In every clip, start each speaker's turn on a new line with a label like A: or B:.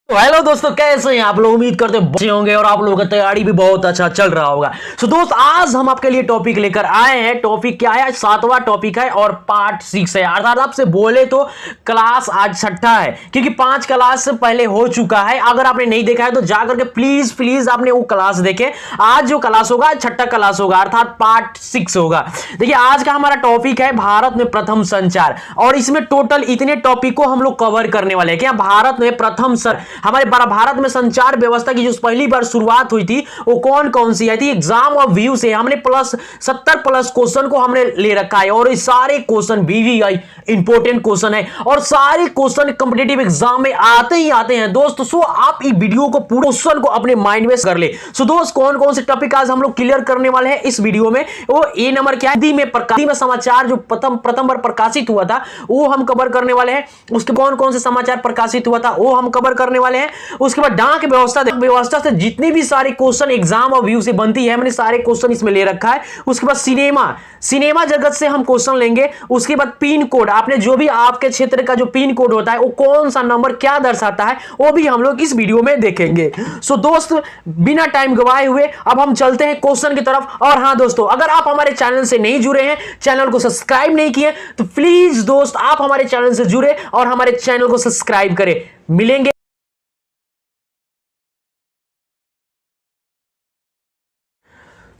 A: तो हेलो दोस्तों, कैसे हैं आप लोग। उम्मीद करते हैं अच्छे होंगे और आप लोगों का तैयारी भी बहुत अच्छा चल रहा होगा। सो दोस्त, आज हम आपके लिए टॉपिक लेकर आए हैं। टॉपिक क्या है? 7वां टॉपिक है और पार्ट 6 है। अर्थात आपसे बोले तो क्लास आज 6ठा है, क्योंकि 5 क्लास पहले हो चुका है। अगर आपने नहीं देखा है तो जाकर के प्लीज प्लीज आपने वो क्लास देखे। आज जो क्लास होगा 6ठा क्लास होगा, अर्थात पार्ट 6 होगा। देखिए, आज का हमारा टॉपिक है भारत में प्रथम संचार, और इसमें टोटल इतने टॉपिक को हम लोग कवर करने वाले हैं। क्या भारत में प्रथम हमारे भारत में संचार व्यवस्था की जो पहली बार शुरुआत हुई थी वो कौन कौन सी आई थी? एग्जाम ऑफ व्यू से हमने 70 प्लस क्वेश्चन को हमने ले रखा है, और ये सारे क्वेश्चन VVI इंपॉर्टेंट क्वेश्चन है, और सारे क्वेश्चन कॉम्पिटिटिव एग्जाम में आते ही आते हैं दोस्त। सो आप इस वीडियो को पूरे क्वेश्चन को अपने माइंड में कर ले। सो दोस्त, कौन कौन से टॉपिक आज हम लोग क्लियर करने वाले हैं इस वीडियो में। वो ए नंबर क्या है? हिंदी में समाचार जो प्रथम बार प्रकाशित हुआ था वो हम कवर करने वाले हैं। उसके कौन कौन से समाचार प्रकाशित हुआ था वो हम कवर करने वाले हैं। उसके बाद डाक व्यवस्था से जितने भी सारे क्वेश्चन एग्जाम और व्यू से बनती है, हमने सारे क्वेश्चन इसमें ले रखा है। उसके बाद सिनेमा जगत से हम क्वेश्चन लेंगे। उसके बाद पिन कोड, आपने जो भी आपके क्षेत्र का जो पिन कोड होता है वो कौन सा नंबर क्या दर्शाता है वो भी हम लोग इस वीडियो में देखेंगे। सो दोस्त, बिना टाइम गवाए हुए अब हम चलते हैं क्वेश्चन की तरफ। और हां दोस्तों, अगर आप हमारे चैनल से नहीं जुड़े हैं, चैनल को सब्सक्राइब नहीं किए, तो प्लीज दोस्त आप हमारे चैनल से जुड़े और हमारे चैनल को सब्सक्राइब करें। मिलेंगे।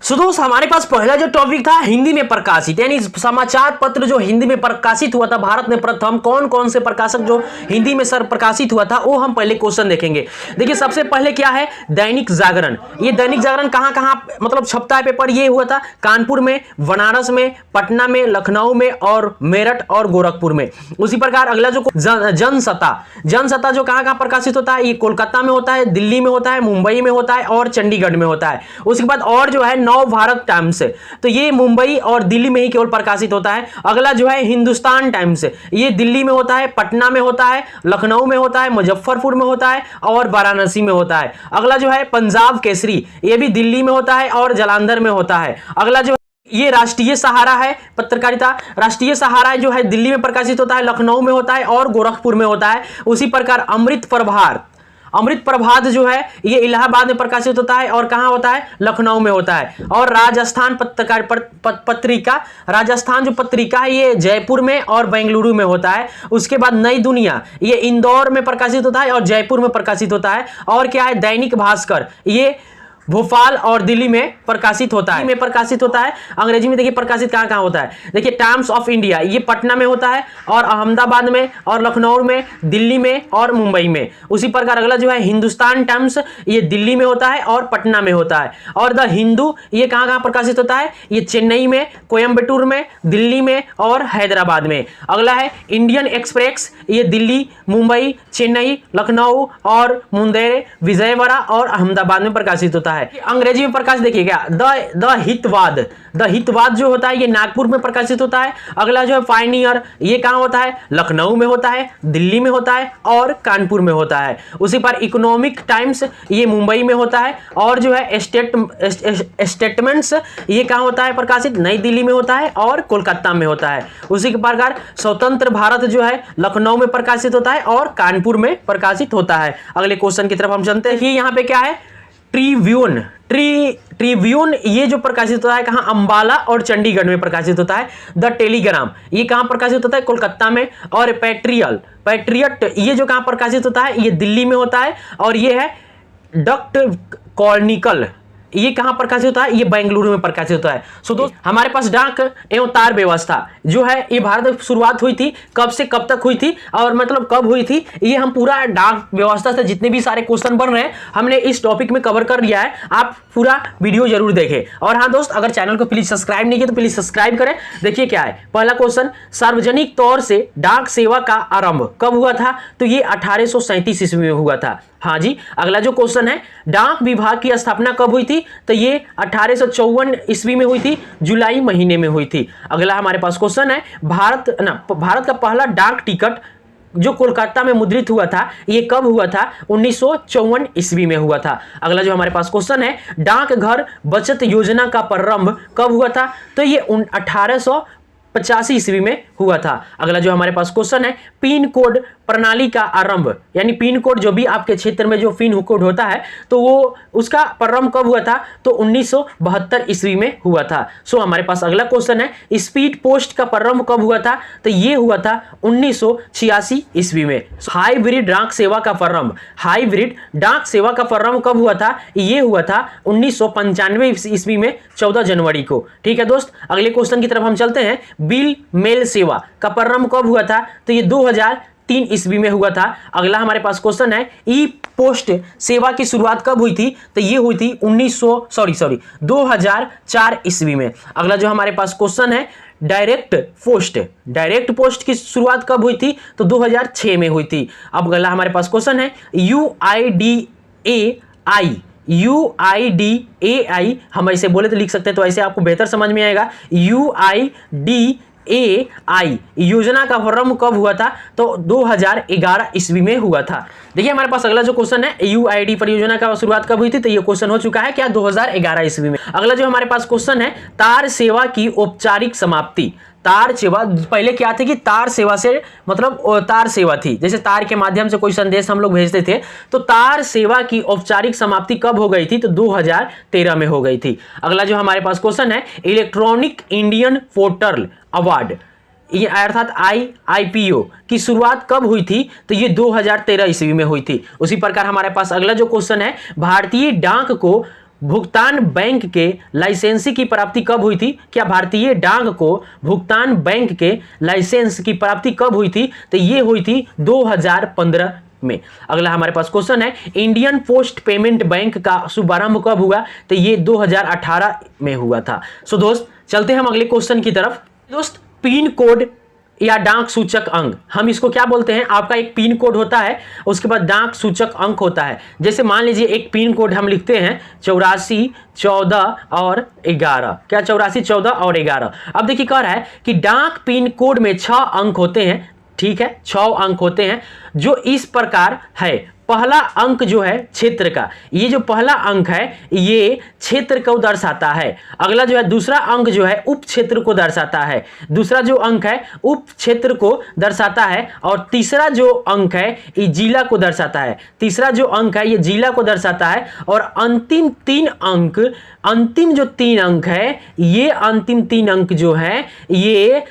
A: सो दोस्त, हमारे पास पहला जो टॉपिक था हिंदी में प्रकाशित, यानी समाचार पत्र जो हिंदी में प्रकाशित हुआ था भारत में प्रथम, कौन कौन से प्रकाशक जो हिंदी में सर प्रकाशित हुआ था वो हम पहले क्वेश्चन देखेंगे। देखिए, सबसे पहले क्या है? दैनिक जागरण। ये दैनिक जागरण कहां कहां मतलब छपता है पेपर? ये हुआ था कानपुर में, बनारस में, पटना में, लखनऊ में और मेरठ और गोरखपुर में। उसी प्रकार अगला जो जनसत्ता जो कहां कहां प्रकाशित होता है? ये कोलकाता में होता है, दिल्ली में होता है, मुंबई में होता है और चंडीगढ़ में होता है। उसके बाद और जो है नव भारत टाइम्स, तो ये मुंबई और दिल्ली में ही केवल प्रकाशित होता है। अगला जो है हिंदुस्तान टाइम्स, ये दिल्ली में होता है, पटना में होता है, लखनऊ में होता है, मुजफ्फरपुर में होता है और वाराणसी में होता है। अगला जो है पंजाब केसरी, ये भी दिल्ली में होता है और जालंधर में होता है। अगला जो ये राष्ट्रीय सहारा है, पत्रकारिता राष्ट्रीय सहारा जो है दिल्ली में प्रकाशित होता है, लखनऊ में होता है और गोरखपुर में होता है। उसी प्रकार अमृत प्रभात जो है ये इलाहाबाद में प्रकाशित होता है और कहां होता है? लखनऊ में होता है। और राजस्थान पत्रिका, राजस्थान जो पत्रिका है ये जयपुर में और बेंगलुरु में होता है। उसके बाद नई दुनिया, ये इंदौर में प्रकाशित होता है और जयपुर में प्रकाशित होता है। और क्या है? दैनिक भास्कर, ये भोपाल और दिल्ली में प्रकाशित होता है। अंग्रेजी में देखिए प्रकाशित कहां कहां होता है। देखिए, टाइम्स ऑफ इंडिया ये पटना में होता है और अहमदाबाद में और लखनऊ में, दिल्ली में और मुंबई में। उसी प्रकार अगला जो है हिंदुस्तान टाइम्स, ये दिल्ली में होता है और पटना में होता है। और द हिंदू ये कहां कहां प्रकाशित होता है? ये चेन्नई में, कोयम्बटूर में, दिल्ली में और हैदराबाद में। अगला है इंडियन एक्सप्रेस, ये दिल्ली, मुंबई, चेन्नई, लखनऊ और मुंदेर, विजयवाड़ा और अहमदाबाद में प्रकाशित होता है। अंग्रेजी में प्रकाश देखिएगा, द हितवाद जो होता है ये नागपुर में प्रकाशित होता है। अगला जो है पायनियर, ये कहां होता है? लखनऊ में होता है, दिल्ली में होता है और कानपुर में होता है। उसी पर इकोनॉमिक टाइम्स ये मुंबई में होता है। और जो है स्टेटमेंट्स ये कहां होता है प्रकाशित? नई दिल्ली में होता है और कोलकाता में होता है। उसी के प्रकार स्वतंत्र भारत जो है लखनऊ में प्रकाशित होता है और कानपुर में प्रकाशित होता है। अगले क्वेश्चन की तरफ हम चलते हैं। यहाँ पे क्या है? ट्रिब्यून ये जो प्रकाशित होता है कहां? अंबाला और चंडीगढ़ में प्रकाशित होता है। द टेलीग्राम ये कहां प्रकाशित होता है? कोलकाता में। और पैट्रियट ये जो कहां प्रकाशित होता है? ये दिल्ली में होता है। और ये है डक्ट कॉर्निकल, ये कहां प्रकाशित होता है? ये बेंगलुरु में प्रकाशित होता है। सो दोस्त, हमारे पास डाक एवं तार व्यवस्था जो है ये भारत में शुरुआत हुई थी, कब से कब तक हुई थी और मतलब कब हुई थी, ये हम पूरा डाक व्यवस्था से जितने भी सारे क्वेश्चन बन रहे हैं हमने इस टॉपिक में कवर कर लिया है। आप पूरा वीडियो जरूर देखें। और हाँ दोस्त, अगर चैनल को प्लीज सब्सक्राइब नहीं किया तो प्लीज सब्सक्राइब करें। देखिए क्या है पहला क्वेश्चन, सार्वजनिक तौर से डाक सेवा का आरंभ कब हुआ था? तो ये 1837 ईस्वी में हुआ था। हाँ जी। अगला जो क्वेश्चन है, डाक विभाग की स्थापना कब हुई थी? तो ये 1854 ईस्वी में हुई थी, जुलाई महीने में हुई थी। अगला हमारे पास क्वेश्चन है, भारत का पहला डाक टिकट जो कोलकाता में मुद्रित हुआ था ये कब हुआ था? 1954 ईस्वी में हुआ था। अगला जो हमारे पास क्वेश्चन है, डाक घर बचत योजना का प्रारंभ कब हुआ था? तो ये 1885 ईस्वी में हुआ था। अगला जो हमारे पास क्वेश्चन है, पिन कोड प्रणाली का आरंभ, यानी पिन कोड जो भी आपके क्षेत्र में जो पिन कोड होता है तो वो उसका प्रारंभ कब हुआ था, तो 1972 ईस्वी में हुआ था। सो हमारे पास अगला क्वेश्चन है, स्पीड पोस्ट का प्रारंभ कब हुआ था, तो ये हुआ था 1986 ईस्वी में। हाइब्रिड डाक सेवा का प्रारंभ, हाइब्रिड डाक सेवा का प्रारंभ कब हुआ था, ये हुआ था 1995 ईस्वी में 14 जनवरी को। ठीक है दोस्त, अगले क्वेश्चन की तरफ हम चलते हैं। बिल मेल सेवा का प्रारंभ कब हुआ था, तो ये 2003 ईस्वी में हुआ था। अगला हमारे पास क्वेश्चन है, ई पोस्ट सेवा की शुरुआत कब हुई थी, तो ये हुई थी 2004 ईस्वी में। अगला जो हमारे पास क्वेश्चन है, डायरेक्ट पोस्ट की शुरुआत कब हुई थी, तो 2006 में हुई थी। अब अगला हमारे पास क्वेश्चन है, UIDAI, हम ऐसे बोले तो लिख सकते हैं, तो ऐसे आपको बेहतर समझ में आएगा। UIDAI योजना का प्रारंभ कब हुआ था, तो 2011 ईस्वी में हुआ था। देखिए हमारे पास अगला जो क्वेश्चन है, UID परियोजना का शुरुआत कब हुई थी, तो ये क्वेश्चन हो चुका है क्या, 2011 ईस्वी में। अगला जो हमारे पास क्वेश्चन है, तार सेवा की औपचारिक समाप्ति। तार सेवा, पहले क्या थी कि तार सेवा से मतलब तार सेवा थी, जैसे तार के माध्यम से कोई संदेश हम लोग भेजते थे, तो तार सेवा की औपचारिक समाप्ति कब हो गई थी, तो 2013 में हो गई थी। अगला जो हमारे पास क्वेश्चन है, इलेक्ट्रॉनिक इंडियन पोर्टल अवार्ड, ये अर्थात IPO की शुरुआत कब हुई थी, तो ये 2013 ईस्वी में हुई थी। उसी प्रकार हमारे पास अगला जो क्वेश्चन है, भारतीय डाक को भुगतान बैंक के लाइसेंसी की प्राप्ति कब हुई थी, क्या भारतीय डाक को भुगतान बैंक के लाइसेंस की प्राप्ति कब हुई थी, तो ये हुई थी 2015 में। अगला हमारे पास क्वेश्चन है, इंडियन पोस्ट पेमेंट बैंक का शुभारंभ कब हुआ, तो ये 2018 में हुआ था। सो दोस्त चलते हैं हम अगले क्वेश्चन की तरफ। दोस्त पिन कोड या डाक सूचक अंक, हम इसको क्या बोलते हैं, आपका एक पिन कोड होता है, उसके बाद डाक सूचक अंक होता है। जैसे मान लीजिए एक पिन कोड हम लिखते हैं 84 14 और 11, क्या 84 14 और 11। अब देखिए कह रहा है कि डाक पिन कोड में 6 अंक होते हैं, ठीक है, 6 अंक होते हैं, जो इस प्रकार है। पहला अंक जो है क्षेत्र का, ये जो पहला अंक है ये क्षेत्र को दर्शाता है। अगला जो है दूसरा अंक जो है उप क्षेत्र को दर्शाता है, दूसरा जो अंक है उप क्षेत्र को दर्शाता है, और तीसरा जो अंक है ये जिला को दर्शाता है, तीसरा जो अंक है ये जिला को दर्शाता है, और अंतिम जो 3 अंक है, ये अंतिम 3 अंक जो है ये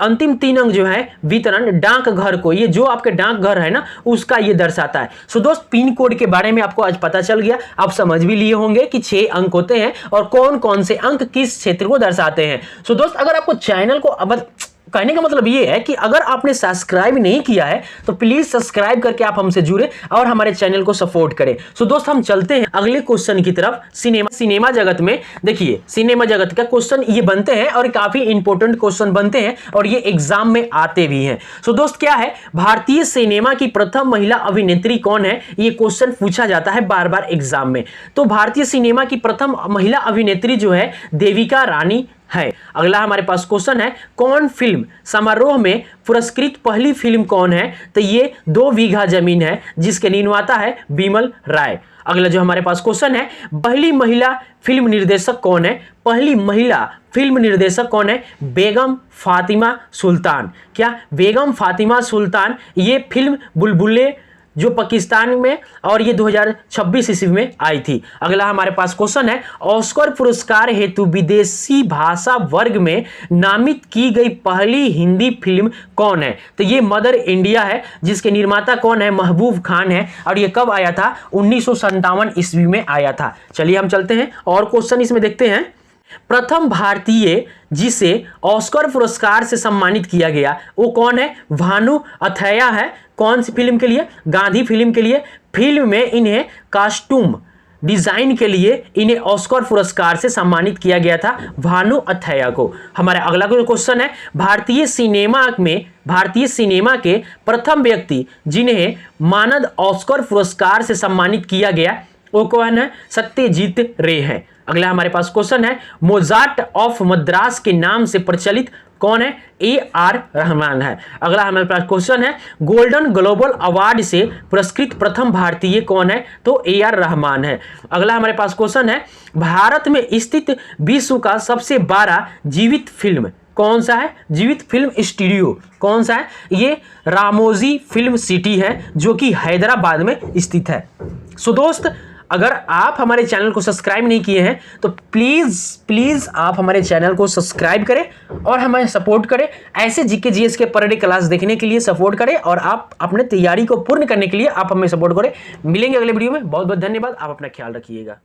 A: अंतिम 3 अंक जो है वितरण डाकघर को, ये जो आपके डाकघर है ना उसका ये दर्शाता है। सो दोस्त पिन कोड के बारे में आपको आज पता चल गया, आप समझ भी लिए होंगे कि 6 अंक होते हैं और कौन कौन से अंक किस क्षेत्र को दर्शाते हैं। सो दोस्त अगर आपको चैनल को अब कहने का मतलब ये है कि अगर आपने सब्सक्राइब नहीं किया है तो प्लीज सब्सक्राइब करके आप हमसे जुड़े और हमारे चैनल को सपोर्ट करें। सो दोस्त हम चलते हैं अगले क्वेश्चन की तरफ। सिनेमा जगत में देखिए, सिनेमा जगत का क्वेश्चन ये बनते हैं और काफी इंपॉर्टेंट क्वेश्चन बनते हैं और ये एग्जाम में आते भी हैं। सो दोस्त क्या है, भारतीय सिनेमा की प्रथम महिला अभिनेत्री कौन है, ये क्वेश्चन पूछा जाता है बार बार एग्जाम में। तो भारतीय सिनेमा की प्रथम महिला अभिनेत्री जो है देविका रानी है। अगला हमारे पास क्वेश्चन है, कौन फिल्म समारोह में पुरस्कृत पहली फिल्म कौन है, तो ये 2 बीघा जमीन है, जिसके निर्माता है बिमल राय। अगला जो हमारे पास क्वेश्चन है, पहली महिला फिल्म निर्देशक कौन है, पहली महिला फिल्म निर्देशक कौन है, बेगम फातिमा सुल्तान। क्या बेगम फातिमा सुल्तान, ये फिल्म बुलबुले जो पाकिस्तान में और ये 2026 ईस्वी में आई थी। अगला हमारे पास क्वेश्चन है, ऑस्कर पुरस्कार हेतु विदेशी भाषा वर्ग में नामित की गई पहली हिंदी फिल्म कौन है, तो ये मदर इंडिया है, जिसके निर्माता कौन है, महबूब खान है, और ये कब आया था, 1957 ईस्वी में आया था। चलिए हम चलते हैं और क्वेश्चन इसमें देखते हैं। प्रथम भारतीय जिसे ऑस्कर पुरस्कार से सम्मानित किया गया वो कौन है, भानु अथैया है। कौन सी फिल्म के लिए, गांधी फिल्म के लिए। फिल्म में इन्हें कॉस्ट्यूम डिजाइन के लिए इन्हें ऑस्कर पुरस्कार से सम्मानित किया गया था, भानु अथैया को। हमारा अगला क्वेश्चन है, भारतीय सिनेमा के प्रथम व्यक्ति जिन्हें मानद ऑस्कर पुरस्कार से सम्मानित किया गया वो कौन है, सत्यजीत रे है। अगला हमारे पास क्वेश्चन है, मोजार्ट ऑफ मद्रास के नाम से प्रचलित कौन है, AR रहमान है। अगला हमारे पास क्वेश्चन है, गोल्डन ग्लोबल अवार्ड से पुरस्कृत प्रथम भारतीय कौन है, तो AR रहमान है। अगला हमारे पास क्वेश्चन है, भारत में स्थित विश्व का सबसे बड़ा जीवित फिल्म कौन सा है? जीवित फिल्म स्टूडियो। कौन सा है? ये रामोजी फिल्म सिटी है जो कि हैदराबाद में स्थित है। सो दोस्त, अगर आप हमारे चैनल को सब्सक्राइब नहीं किए हैं तो प्लीज आप हमारे चैनल को सब्सक्राइब करें और हमें सपोर्ट करें। ऐसे जीके जीएस के पर डे क्लास देखने के लिए सपोर्ट करें और आप अपने तैयारी को पूर्ण करने के लिए आप हमें सपोर्ट करें। मिलेंगे अगले वीडियो में। बहुत बहुत धन्यवाद। आप अपना ख्याल रखिएगा।